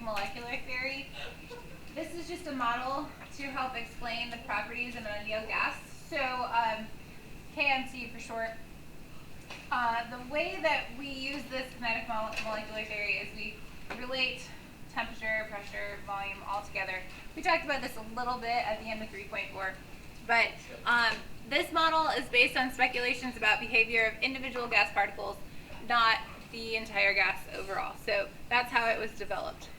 molecular theory. This is just a model to help explain the properties of an ideal gas. So KMT for short. The way that we use this kinetic molecular theory is we relate temperature, pressure, volume all together. We talked about this a little bit at the end of 3.4, but this model is based on speculations about behavior of individual gas particles, not the entire gas overall. So that's how it was developed.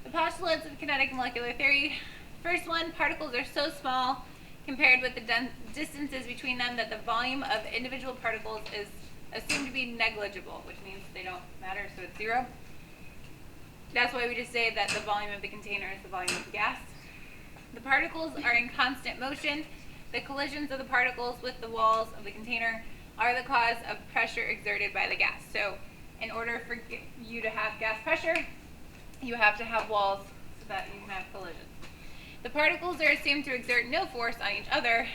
The postulates of kinetic molecular theory. First one, particles are so small compared with the distances between them that the volume of individual particles is assumed to be negligible, which means they don't matter, so it's zero. That's why we just say that the volume of the container is the volume of the gas. The particles are in constant motion. The collisions of the particles with the walls of the container are the cause of pressure exerted by the gas. So in order for you to have gas pressure, you have to have walls so that you can have collisions. The particles are assumed to exert no force on each other.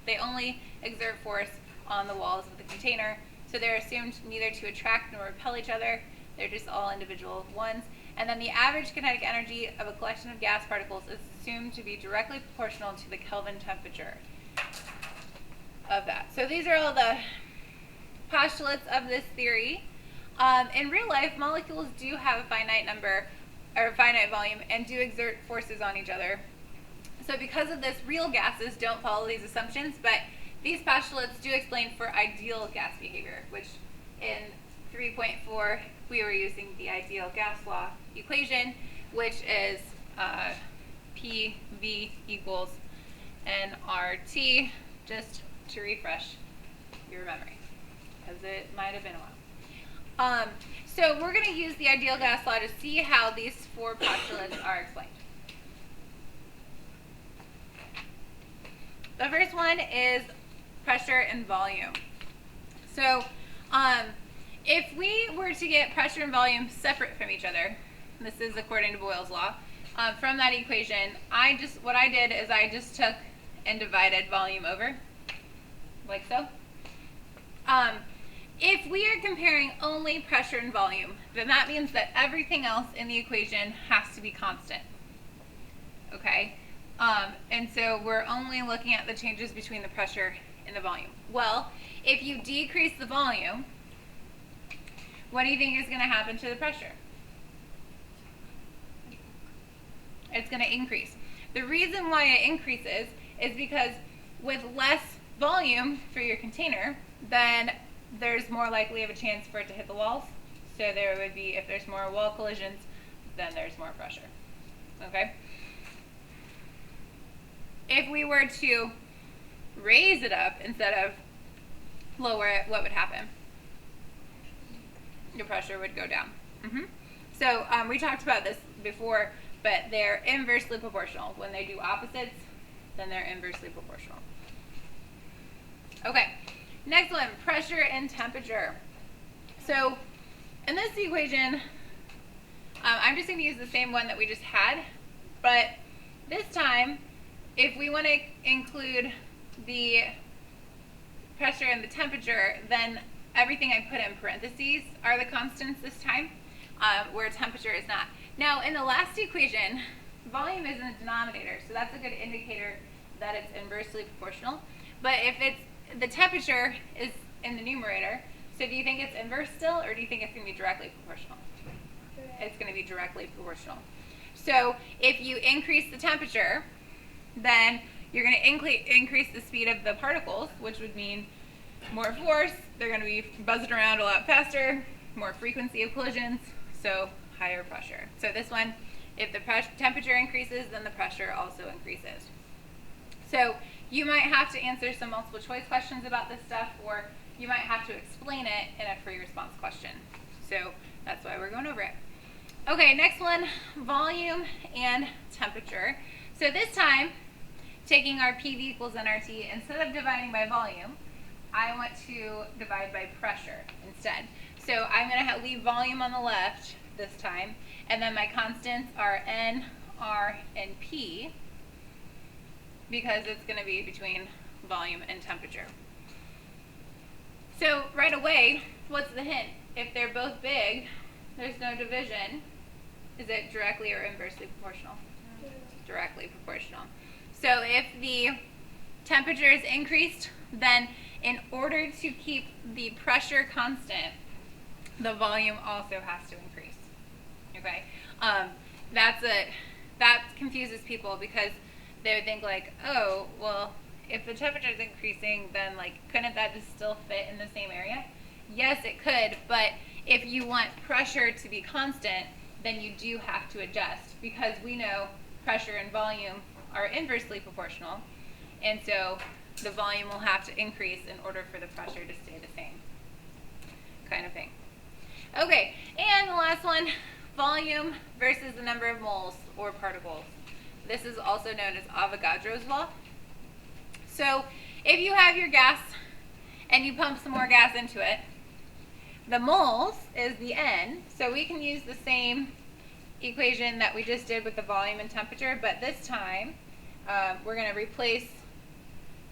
They only exert force on the walls of the container. So they're assumed neither to attract nor repel each other. They're just all individual ones. And then the average kinetic energy of a collection of gas particles is assumed to be directly proportional to the Kelvin temperature of that. So these are all the postulates of this theory. In real life, molecules do have a finite number or finite volume and do exert forces on each other. So because of this, real gases don't follow these assumptions, but these postulates do explain for ideal gas behavior, which in 3.4 we were using the ideal gas law equation, which is PV equals nRT, just to refresh your memory, because it might have been a while. So we're going to use the ideal gas law to see how these four postulates are explained. The first one is pressure and volume. So if we were to get pressure and volume separate from each other, this is according to Boyle's law, from that equation, what I did is I just took and divided volume over, like so. If we are comparing only pressure and volume, then that means that everything else in the equation has to be constant. Okay? And so we're only looking at the changes between the pressure and the volume. Well, if you decrease the volume, what do you think is going to happen to the pressure? It's going to increase. The reason why it increases is because with less volume for your container, then there's more likely of a chance for it to hit the walls. So there would be, if there's more wall collisions, then there's more pressure. Okay? If we were to raise it up instead of lower it, what would happen? Your pressure would go down. So we talked about this before, but they're inversely proportional. When they do opposites, then they're inversely proportional. Okay, next one, pressure and temperature. So in this equation, I'm just going to use the same one that we just had, but this time, if we want to include the pressure and the temperature, then everything I put in parentheses are the constants this time, where temperature is not. Now, in the last equation, volume is in the denominator, so that's a good indicator that it's inversely proportional. But if the temperature is in the numerator, so do you think it's inverse still, or do you think it's going to be directly proportional? It's going to be directly proportional. So if you increase the temperature, then you're going to increase the speed of the particles, which would mean more force. They're going to be buzzing around a lot faster, more frequency of collisions, so higher pressure. So this one, if the temperature increases, then the pressure also increases. So you might have to answer some multiple choice questions about this stuff, or you might have to explain it in a free response question. So that's why we're going over it. Okay, next one, volume and temperature. So this time, taking our PV equals nRT, instead of dividing by volume, I want to divide by pressure instead. So I'm going to leave volume on the left this time, and then my constants are N, R, and P, because it's going to be between volume and temperature. So right away, what's the hint? If they're both big, there's no division, Is it directly or inversely proportional? Directly proportional. So if the temperature is increased, then in order to keep the pressure constant, the volume also has to increase. Okay, that confuses people because they would think like, oh, well, if the temperature is increasing, then like, couldn't that just still fit in the same area? Yes, it could, but if you want pressure to be constant, then you do have to adjust, because we know pressure and volume are inversely proportional, and so the volume will have to increase in order for the pressure to stay the same, kind of thing. Okay, and the last one, volume versus the number of moles or particles. This is also known as Avogadro's law. So if you have your gas and you pump some more gas into it, the moles is the N, so we can use the same equation that we just did with the volume and temperature, but this time we're going to replace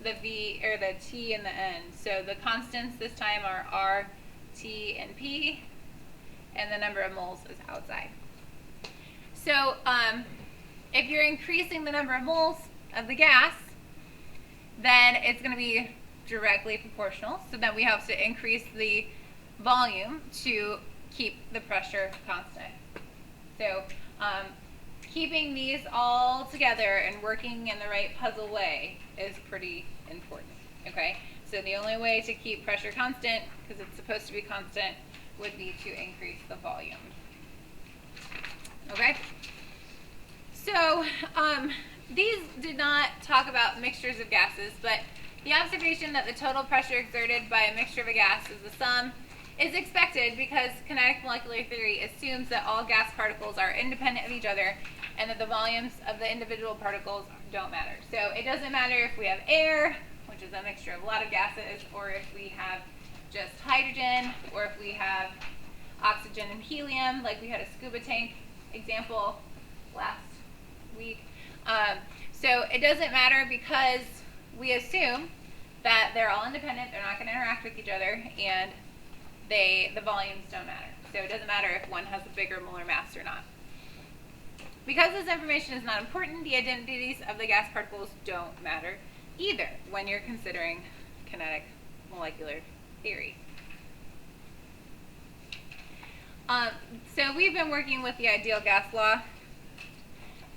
the V or the T and the N. So the constants this time are R, T, and P, and the number of moles is outside. So if you're increasing the number of moles of the gas, then it's going to be directly proportional. So then we have to increase the volume to keep the pressure constant. So keeping these all together and working in the right puzzle way is pretty important. Okay, so the only way to keep pressure constant, because it's supposed to be constant, would be to increase the volume. Okay, so these did not talk about mixtures of gases, but the observation that the total pressure exerted by a mixture of a gas is the sum is expected because kinetic molecular theory assumes that all gas particles are independent of each other and that the volumes of the individual particles don't matter. So it doesn't matter if we have air, which is a mixture of a lot of gases, or if we have just hydrogen, or if we have oxygen and helium, like we had a scuba tank example last week. So it doesn't matter because we assume that they're all independent, they're not going to interact with each other, and the volumes don't matter. So it doesn't matter if one has a bigger molar mass or not. Because this information is not important, the identities of the gas particles don't matter either when you're considering kinetic molecular theory. So we've been working with the ideal gas law.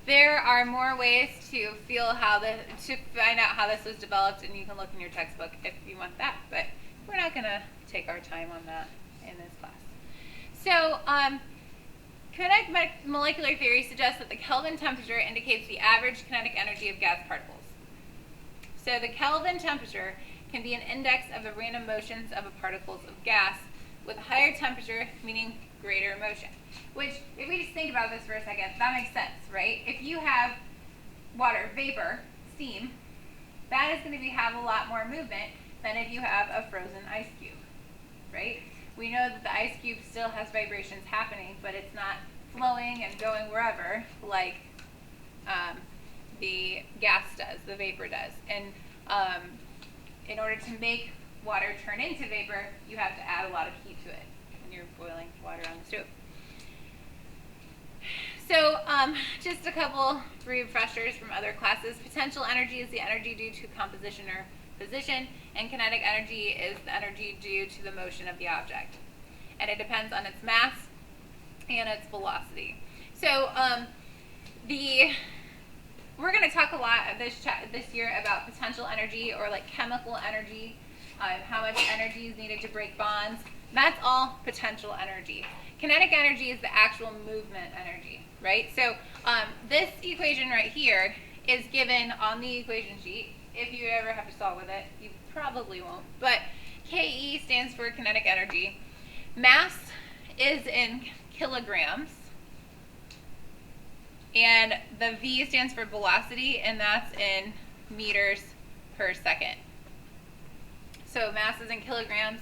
There are more ways to find out how this was developed, and you can look in your textbook if you want that, but we're not going to take our time on that in this class. So kinetic molecular theory suggests that the Kelvin temperature indicates the average kinetic energy of gas particles. So the Kelvin temperature can be an index of the random motions of particles of gas, with higher temperature meaning greater motion. Which, if we just think about this for a second, that makes sense, right? If you have water, vapor, steam, that is going to have a lot more movement than if you have a frozen ice cube, right? We know that the ice cube still has vibrations happening, but it's not flowing and going wherever like the gas does, the vapor does. And in order to make water turn into vapor, you have to add a lot of heat to it when you're boiling water on the stove. So just a couple refreshers from other classes. Potential energy is the energy due to composition or position, and kinetic energy is the energy due to the motion of the object. And it depends on its mass and its velocity. So we're going to talk a lot this year about potential energy, or like chemical energy, how much energy is needed to break bonds. That's all potential energy. Kinetic energy is the actual movement energy, right? So this equation right here is given on the equation sheet. If you ever have to solve with it, you probably won't. But Ke stands for kinetic energy. Mass is in kilograms. And the V stands for velocity, and that's in meters per second. So mass is in kilograms,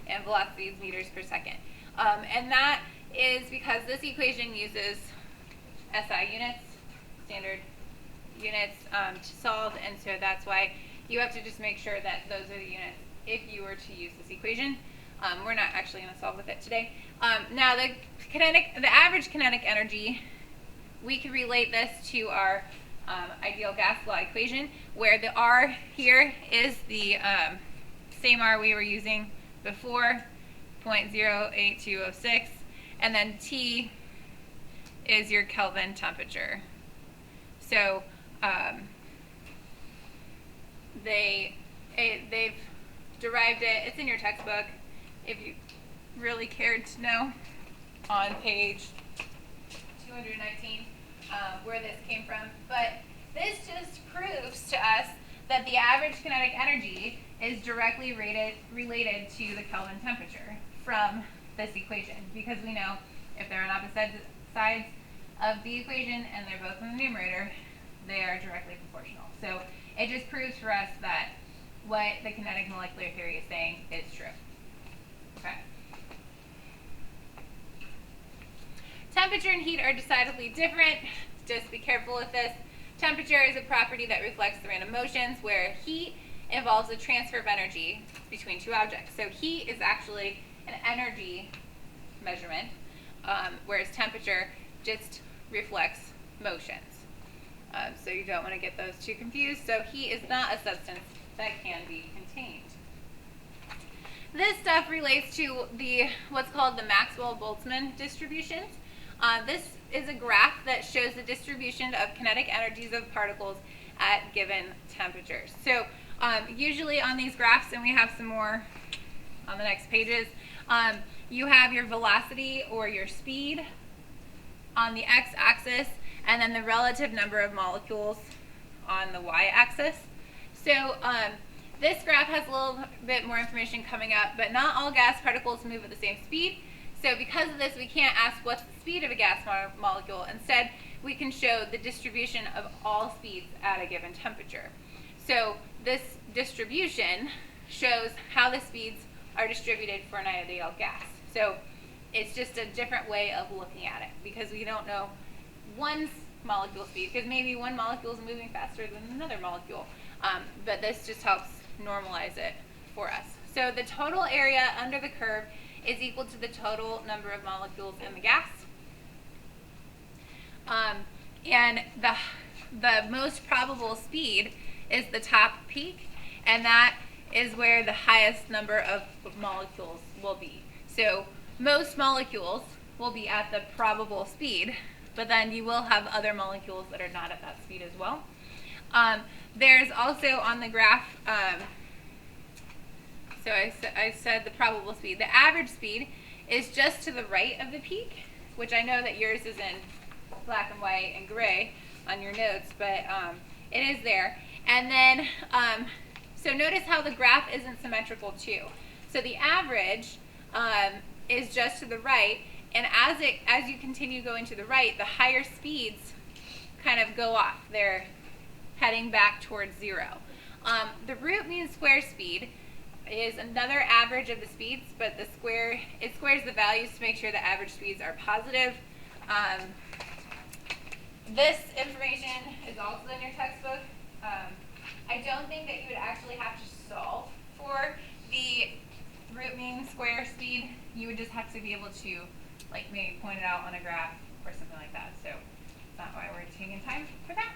and velocity is meters per second. And that is because this equation uses SI units, standard units, to solve, and so that's why you have to just make sure that those are the units if you were to use this equation. We're not actually going to solve with it today. Now the average kinetic energy we can relate this to our ideal gas law equation, where the R here is the same R we were using before, 0.08206, and then T is your Kelvin temperature. So they've derived it. It's in your textbook if you really cared to know, on page 219 where this came from. But this just proves to us that the average kinetic energy is directly related to the Kelvin temperature from this equation, because we know if they're on opposite sides of the equation and they're both in the numerator, they are directly proportional. So it just proves for us that what the kinetic molecular theory is saying is true. Okay. Temperature and heat are decidedly different. Just be careful with this. Temperature is a property that reflects the random motions, where heat involves a transfer of energy between two objects. So heat is actually an energy measurement, whereas temperature just reflects motions. So you don't want to get those two confused. So heat is not a substance that can be contained. This stuff relates to what's called the Maxwell-Boltzmann distributions. This is a graph that shows the distribution of kinetic energies of particles at given temperatures. So usually on these graphs, and we have some more on the next pages, you have your velocity or your speed on the x-axis, and then the relative number of molecules on the y-axis. So this graph has a little bit more information coming up, but not all gas particles move at the same speed. So because of this, we can't ask what's the speed of a gas molecule. Instead, we can show the distribution of all speeds at a given temperature. So this distribution shows how the speeds are distributed for an ideal gas. So it's just a different way of looking at it, because we don't know one molecule speed, because maybe one molecule is moving faster than another molecule. But this just helps normalize it for us. So the total area under the curve is equal to the total number of molecules in the gas. And the most probable speed is the top peak, and that is where the highest number of molecules will be. So most molecules will be at the probable speed, but then you will have other molecules that are not at that speed as well. There's also on the graph, so I said the probable speed. The average speed is just to the right of the peak, which I know that yours is in black and white and gray on your notes, but it is there. And then, so notice how the graph isn't symmetrical too. So the average is just to the right, and as you continue going to the right, the higher speeds kind of go off. They're heading back towards zero. The root mean square speed is another average of the speeds, but it squares the values to make sure the average speeds are positive. This information is also in your textbook. I don't think that you would actually have to solve for the root mean square speed. You would just have to be able to, like, maybe point it out on a graph or something like that. So that's not why we're taking time for that.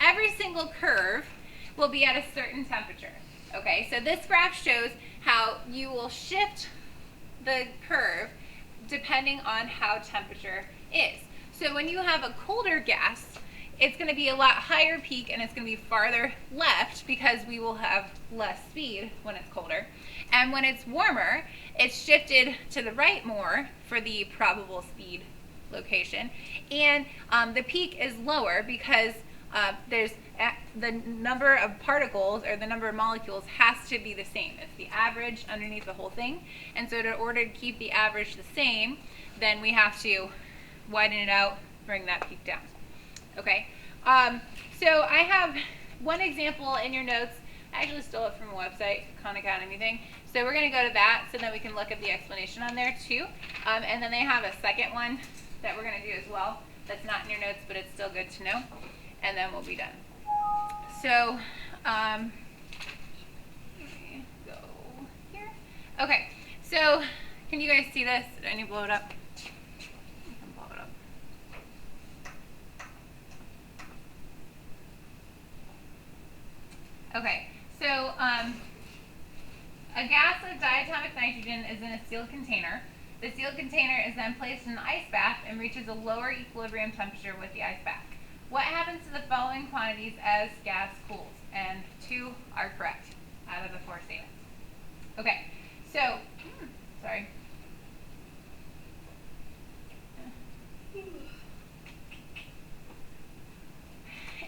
Every single curve will be at a certain temperature. Okay, so this graph shows how you will shift the curve depending on how temperature is. So when you have a colder gas, it's going to be a lot higher peak, and it's going to be farther left because we will have less speed when it's colder. And when it's warmer, it's shifted to the right more for the probable speed location. And the peak is lower because there's the number of particles, or the number of molecules, has to be the same. It's the average underneath the whole thing. And so in order to keep the average the same, then we have to widen it out, bring that peak down. Okay, so I have one example in your notes. I actually stole it from a website, Khan Academy thing. So we're going to go to that so that we can look at the explanation on there too. And then they have a second one that we're going to do as well that's not in your notes, but it's still good to know. And then we'll be done. So, let me go here. Okay, so Can you guys see this? Did I need to blow it up? I can blow it up. Okay, so a gas of diatomic nitrogen is in a sealed container. The sealed container is then placed in an ice bath and reaches a lower equilibrium temperature with the ice bath. What happens to the following quantities as gas cools? And 2 are correct out of the 4 statements. Okay, so, sorry.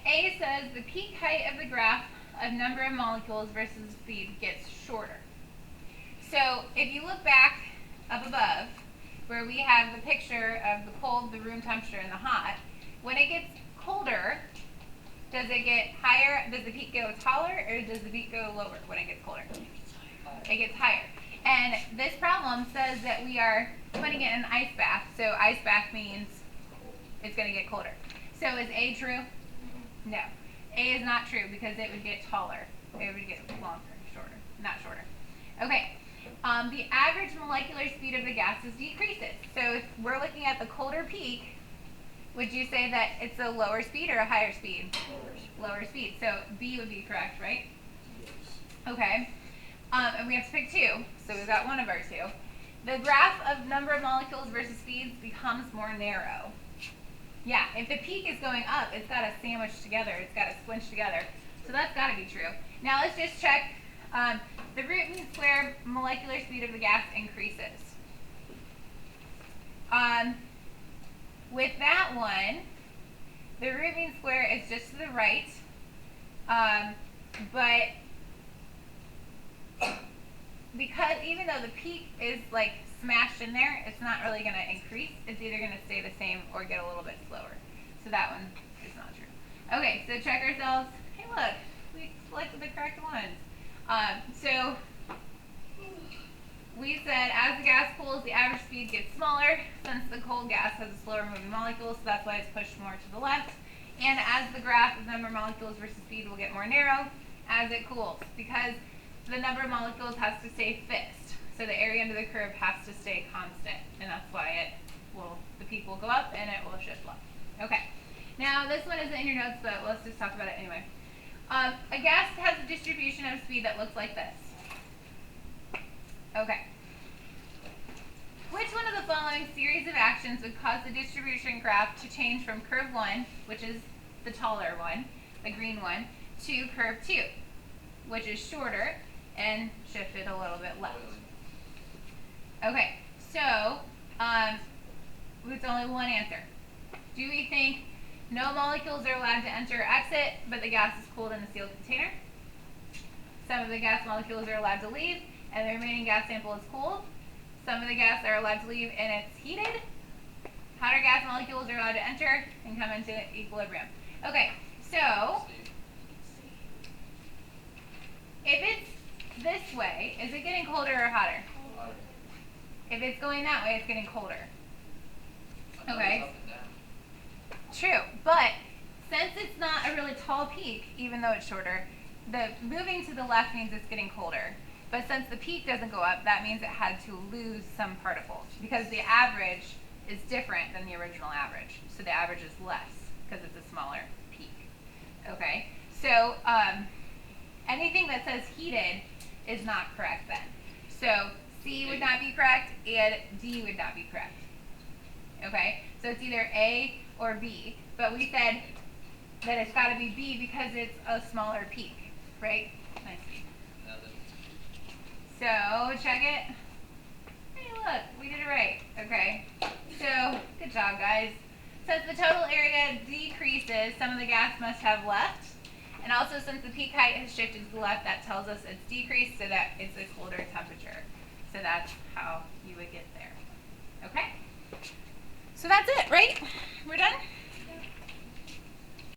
A says the peak height of the graph of number of molecules versus speed gets shorter. So if you look back up above, where we have the picture of the cold, the room temperature, and the hot, when it gets colder, does it get higher? Does the peak go taller, or does the peak go lower when it gets colder? It gets higher. And this problem says that we are putting it in an ice bath. So ice bath means it's going to get colder. So is A true? No. A is not true because it would get taller. It would get longer, shorter, not shorter. Okay. The average molecular speed of the gases decreases. So if we're looking at the colder peak, would you say that it's a lower speed or a higher speed? Lower speed. So B would be correct, right? Yes. Okay. And we have to pick 2. So we've got one of our 2. The graph of number of molecules versus speeds becomes more narrow. Yeah, if the peak is going up, it's got to sandwich together. It's got to squinch together. So that's got to be true. Now let's just check. The root mean square molecular speed of the gas increases. With that one, the root mean square is just to the right, but because even though the peak is like smashed in there, it's not really going to increase. It's either going to stay the same or get a little bit slower. So that one is not true. Okay, so check ourselves. Hey, look, we selected the correct ones. So we said as the gas cools, the average speed gets smaller since the cold gas has a slower moving molecule, so that's why it's pushed more to the left. And as the graph of number of molecules versus speed will get more narrow as it cools, because the number of molecules has to stay fixed. So the area under the curve has to stay constant, and that's why the peak will go up and it will shift left. Okay. Now this one isn't in your notes, but let's just talk about it anyway. A gas has a distribution of speed that looks like this. Okay. Which one of the following series of actions would cause the distribution graph to change from curve 1, which is the taller one, the green one, to curve 2, which is shorter and shifted a little bit left? Okay, so it's only one answer. Do we think no molecules are allowed to enter or exit, but the gas is cooled in a sealed container? Some of the gas molecules are allowed to leave, and the remaining gas sample is cooled. Some of the gas are allowed to leave, and it's heated. Hotter gas molecules are allowed to enter and come into equilibrium. Okay, so if it's this way, is it getting colder or hotter? If it's going that way, it's getting colder. Okay. True, but since it's not a really tall peak, even though it's shorter, the moving to the left means it's getting colder. But since the peak doesn't go up, that means it had to lose some particles because the average is different than the original average. So the average is less because it's a smaller peak. Okay, so anything that says heated is not correct then. So C would not be correct and D would not be correct. Okay, so it's either A or B, but we said that it's got to be B because it's a smaller peak, right? Nice. So check it. Hey, look, we did it right. Okay, so good job, guys. Since the total area decreases, some of the gas must have left. And also, since the peak height has shifted to the left, that tells us it's decreased, so that it's a colder temperature. So that's how you would get there. Okay? So that's it, right? We're done?